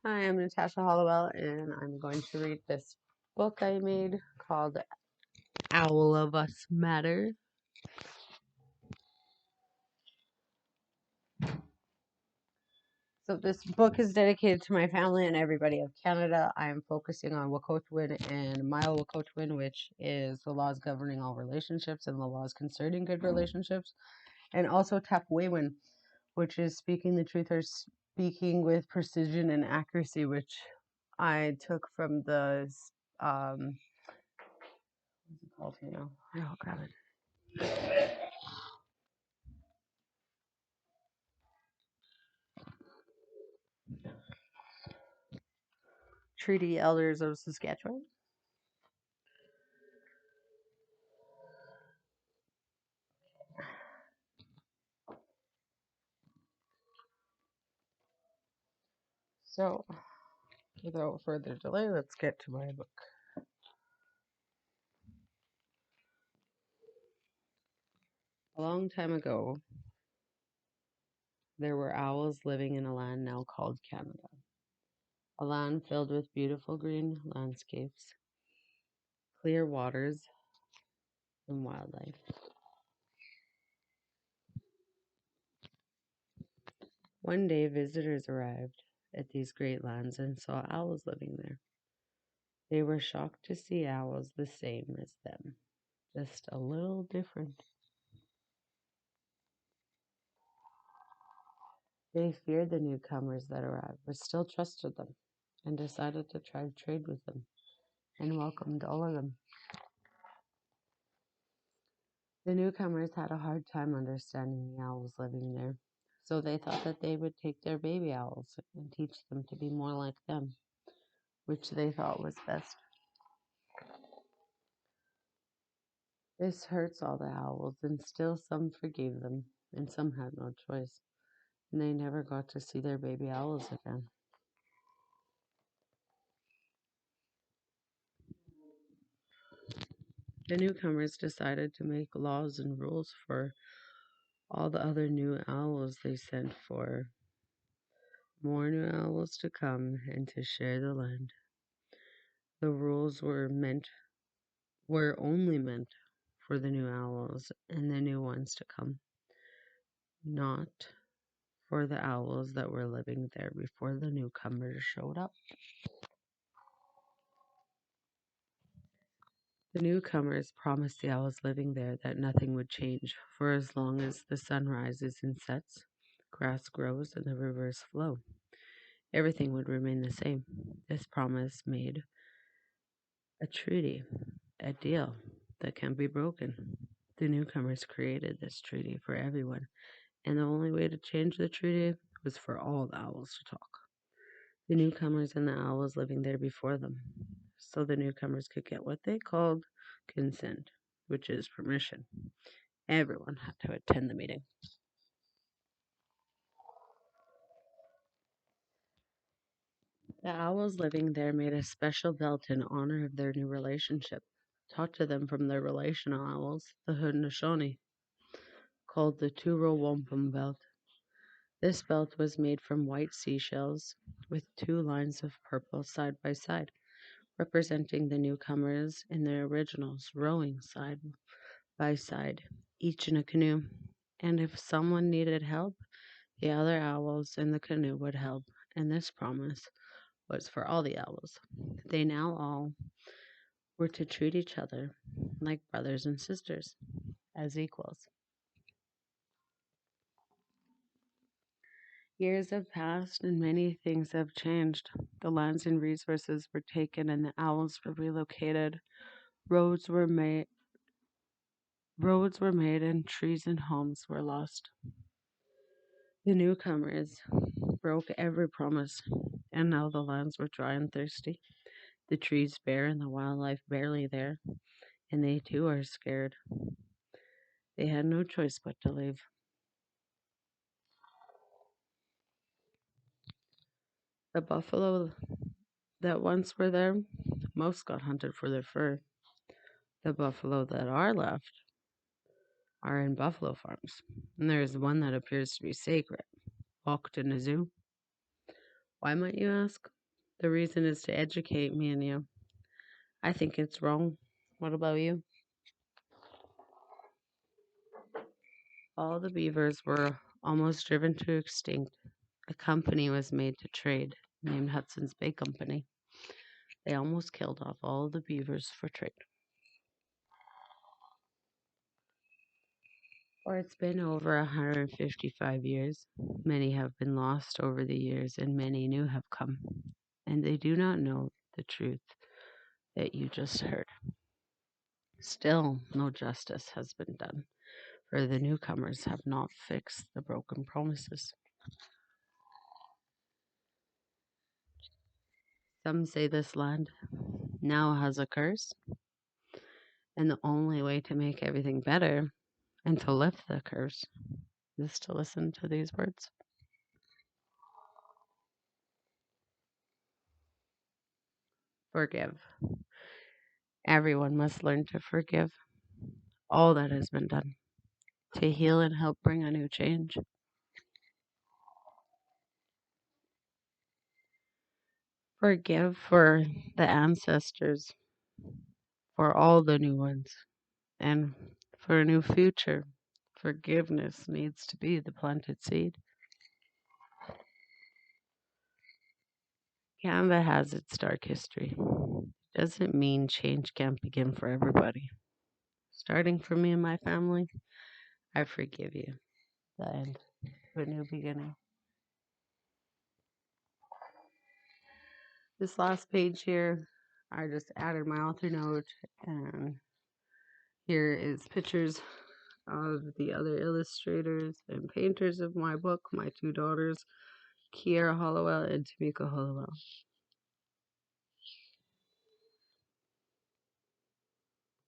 Hi, I'm Natasha Halliwell, and I'm going to read this book I made called Owl of Us Matter. So, this book is dedicated to my family and everybody of Canada. I am focusing on Wekotwin and Mile Wekotwin, which is the laws governing all relationships and the laws concerning good relationships, and also Tapwewin, which is speaking the truth or speaking with precision and accuracy, which I took from the what's it called here now? I'll grab it. Treaty Elders of Saskatchewan. So, without further delay, let's get to my book. A long time ago, there were owls living in a land now called Canada, a land filled with beautiful green landscapes, clear waters, and wildlife. One day, visitors arrived at these great lands and saw owls living there. They were shocked to see owls the same as them, just a little different. They feared the newcomers that arrived, but still trusted them and decided to try to trade with them and welcomed all of them. The newcomers had a hard time understanding the owls living there, so they thought that they would take their baby owls and teach them to be more like them, which they thought was best. This hurts all the owls, and still some forgave them, and some had no choice, and they never got to see their baby owls again. The newcomers decided to make laws and rules for all the other new owls they sent for more new owls to come and to share the land. The rules were only meant for the new owls and the new ones to come, not for the owls that were living there before the newcomers showed up. The newcomers promised the owls living there that nothing would change, for as long as the sun rises and sets, grass grows, and the rivers flow, everything would remain the same. This promise made a treaty, a deal that can't be broken. The newcomers created this treaty for everyone, and the only way to change the treaty was for all the owls to talk. The newcomers and the owls living there before them, so the newcomers could get what they called consent, which is permission. Everyone had to attend the meeting. The owls living there made a special belt in honor of their new relationship, taught to them from their relational owls, the Haudenosaunee, called the Turo Wampum belt. This belt was made from white seashells with two lines of purple side by side, representing the newcomers and their originals rowing side by side, each in a canoe. And if someone needed help, the other owls in the canoe would help, and this promise was for all the owls. They now all were to treat each other like brothers and sisters, as equals. Years have passed and many things have changed. The lands and resources were taken and the owls were relocated. Roads were made roads were made and trees and homes were lost. The newcomers broke every promise, and now the lands were dry and thirsty. The trees bare and the wildlife barely there, and they too are scared. They had no choice but to leave. The buffalo that once were there, most got hunted for their fur. The buffalo that are left are in buffalo farms, and there is one that appears to be sacred, locked in a zoo. Why, might you ask? The reason is to educate me and you. I think it's wrong. What about you? All the beavers were almost driven to extinct. A company was made to trade, named Hudson's Bay Company. They almost killed off all the beavers for trade. Or it's been over 155 years. Many have been lost over the years, and many new have come. And they do not know the truth that you just heard. Still, no justice has been done, for the newcomers have not fixed the broken promises. Some say this land now has a curse, and the only way to make everything better and to lift the curse is to listen to these words. Forgive. Everyone must learn to forgive all that has been done, to heal and help bring a new change. Forgive for the ancestors, for all the new ones, and for a new future. Forgiveness needs to be the planted seed. Canada has its dark history. Doesn't mean change can't begin for everybody. Starting for me and my family, I forgive you. The end of a new beginning. This last page here, I just added my author note, and here is pictures of the other illustrators and painters of my book, my two daughters, Keaira Halliwell and Tamika Halliwell.